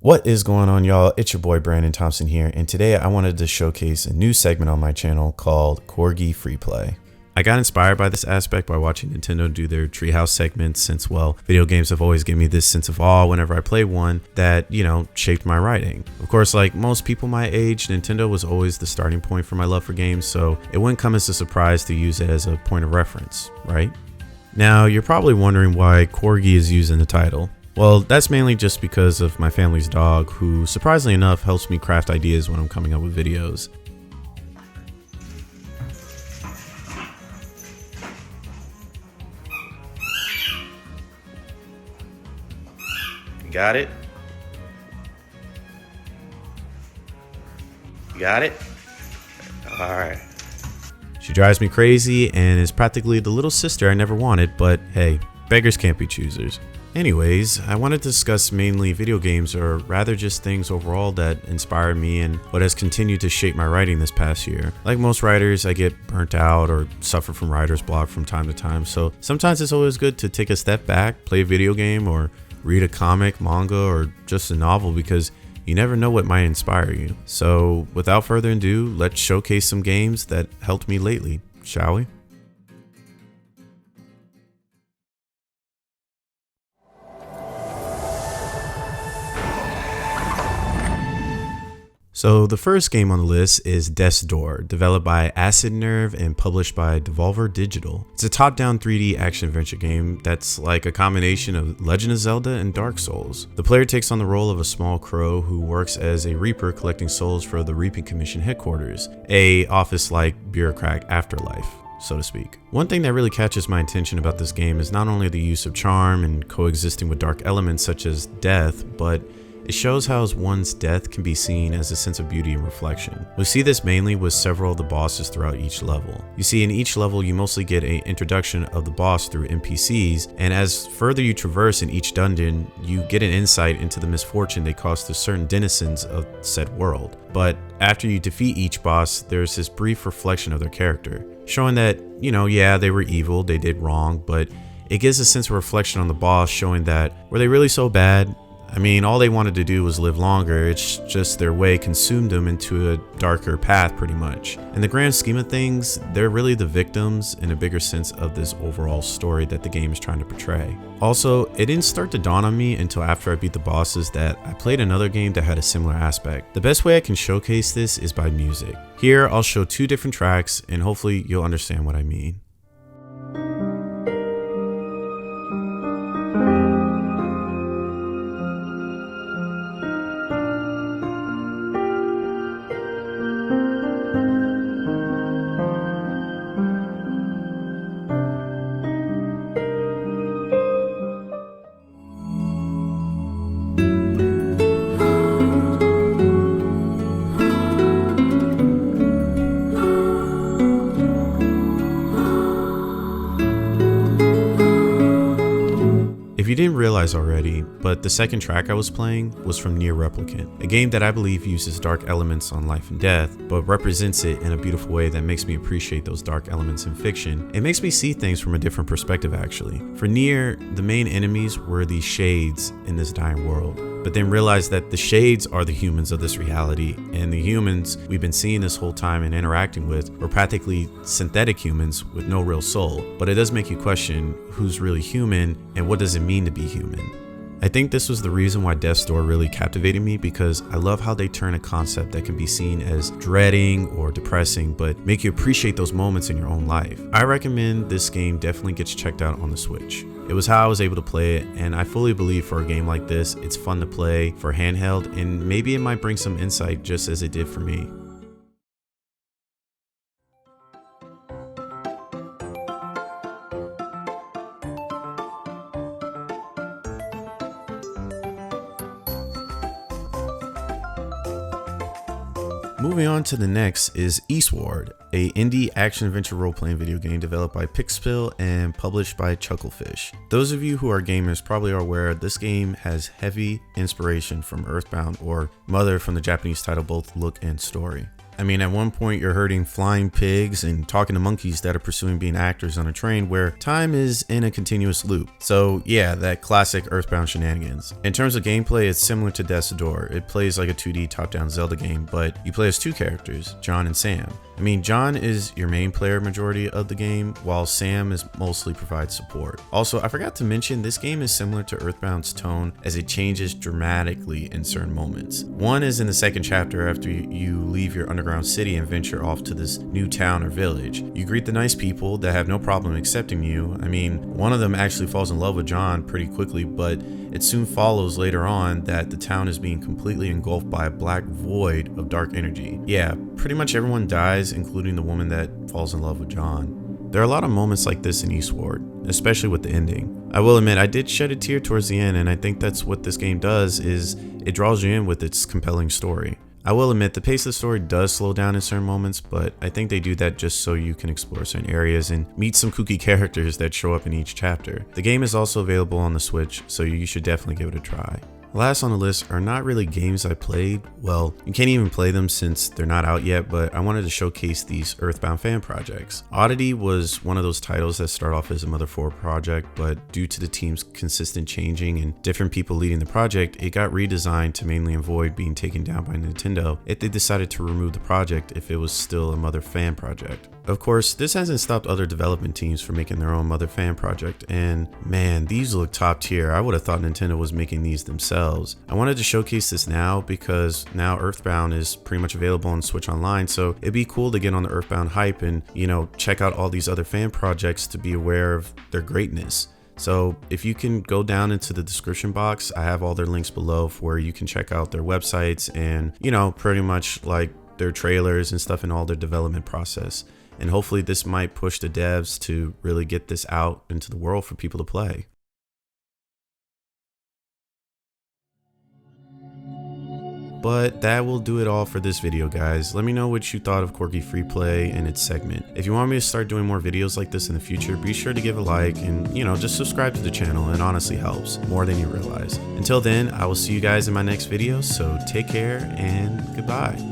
What is going on, y'all? It's your boy Brandon Thomson here, and today I wanted to showcase a new segment on my channel called Corgi Free Play. I got inspired by this aspect by watching Nintendo do their Treehouse segments since, well, video games have always given me this sense of awe whenever I play one that, shaped my writing. Of course, like most people my age, Nintendo was always the starting point for my love for games, so it wouldn't come as a surprise to use it as a point of reference, right? Now, you're probably wondering why Corgi is used in the title. Well, that's mainly just because of my family's dog, who surprisingly enough helps me craft ideas when I'm coming up with videos. You got it? You got it? Alright. She drives me crazy and is practically the little sister I never wanted, but hey, beggars can't be choosers. Anyways, I wanted to discuss mainly video games, or rather just things overall that inspired me and what has continued to shape my writing this past year. Like most writers, I get burnt out or suffer from writer's block from time to time, so sometimes it's always good to take a step back, play a video game, or read a comic, manga, or just a novel, because you never know what might inspire you. So without further ado, let's showcase some games that helped me lately, shall we? So the first game on the list is Desor, developed by Acid Nerve and published by Devolver Digital. It's a top-down 3D action-adventure game that's like a combination of Legend of Zelda and Dark Souls. The player takes on the role of a small crow who works as a reaper collecting souls for the Reaping Commission headquarters, a office-like bureaucrat afterlife, so to speak. One thing that really catches my attention about this game is not only the use of charm and coexisting with dark elements such as death, but it shows how one's death can be seen as a sense of beauty and reflection. We see this mainly with several of the bosses throughout each level. You see, in each level you mostly get an introduction of the boss through NPCs, and as further you traverse in each dungeon, you get an insight into the misfortune they cause to certain denizens of said world. But after you defeat each boss, there's this brief reflection of their character, showing that, yeah, they were evil, they did wrong, but it gives a sense of reflection on the boss, showing that, were they really so bad? I mean, all they wanted to do was live longer. It's just their way consumed them into a darker path pretty much. In the grand scheme of things, they're really the victims in a bigger sense of this overall story that the game is trying to portray. Also, it didn't start to dawn on me until after I beat the bosses that I played another game that had a similar aspect. The best way I can showcase this is by music. Here, I'll show two different tracks and hopefully you'll understand what I mean. If you didn't realize already, but the second track I was playing was from Nier Replicant, a game that I believe uses dark elements on life and death, but represents it in a beautiful way that makes me appreciate those dark elements in fiction. It makes me see things from a different perspective actually. For Nier, the main enemies were these shades in this dying world, but then realize that the shades are the humans of this reality, and the humans we've been seeing this whole time and interacting with were practically synthetic humans with no real soul. But it does make you question who's really human and what does it mean to be human. I think this was the reason why Desor really captivated me, because I love how they turn a concept that can be seen as dreading or depressing, but make you appreciate those moments in your own life. I recommend this game definitely gets checked out on the Switch. It was how I was able to play it, and I fully believe for a game like this, it's fun to play for handheld, and maybe it might bring some insight just as it did for me. Moving on to the next is Eastbound, a indie action-adventure role-playing video game developed by Pixpill and published by Chucklefish. Those of you who are gamers probably are aware this game has heavy inspiration from Earthbound, or Mother from the Japanese title, both look and story. I mean, at one point you're herding flying pigs and talking to monkeys that are pursuing being actors on a train where time is in a continuous loop. So yeah, that classic Earthbound shenanigans. In terms of gameplay, it's similar to Desor. It plays like a 2D top-down Zelda game, but you play as two characters, John and Sam. I mean, John is your main player majority of the game, while Sam is mostly provides support. Also, I forgot to mention, this game is similar to Earthbound's tone as it changes dramatically in certain moments. One is in the second chapter after you leave your underground city and venture off to this new town or village. You greet the nice people that have no problem accepting you. I mean, one of them actually falls in love with John pretty quickly, but it soon follows later on that the town is being completely engulfed by a black void of dark energy. Yeah, pretty much everyone dies, including the woman that falls in love with John. There are a lot of moments like this in Eastward, especially with the ending. I will admit, I did shed a tear towards the end, and I think that's what this game does, is it draws you in with its compelling story. I will admit, the pace of the story does slow down in certain moments, but I think they do that just so you can explore certain areas and meet some kooky characters that show up in each chapter. The game is also available on the Switch, so you should definitely give it a try. Last on the list are not really games I played. Well, you can't even play them since they're not out yet, but I wanted to showcase these Earthbound fan projects. Oddity was one of those titles that start off as a Mother² project, but due to the team's consistent changing and different people leading the project, it got redesigned to mainly avoid being taken down by Nintendo if they decided to remove the project if it was still a Mother fan project. Of course, this hasn't stopped other development teams from making their own Mother fan project, and man, these look top tier. I would have thought Nintendo was making these themselves. I wanted to showcase this now because now Earthbound is pretty much available on Switch Online, so it'd be cool to get on the Earthbound hype and, you know, check out all these other fan projects to be aware of their greatness. So if you can go down into the description box, I have all their links below for where you can check out their websites and, you know, pretty much like their trailers and stuff and all their development process. And hopefully this might push the devs to really get this out into the world for people to play. But that will do it all for this video, guys. Let me know what you thought of Quirky Free Play and its segment. If you want me to start doing more videos like this in the future, be sure to give a like and, you know, just subscribe to the channel. It honestly helps more than you realize. Until then, I will see you guys in my next video, so take care and goodbye.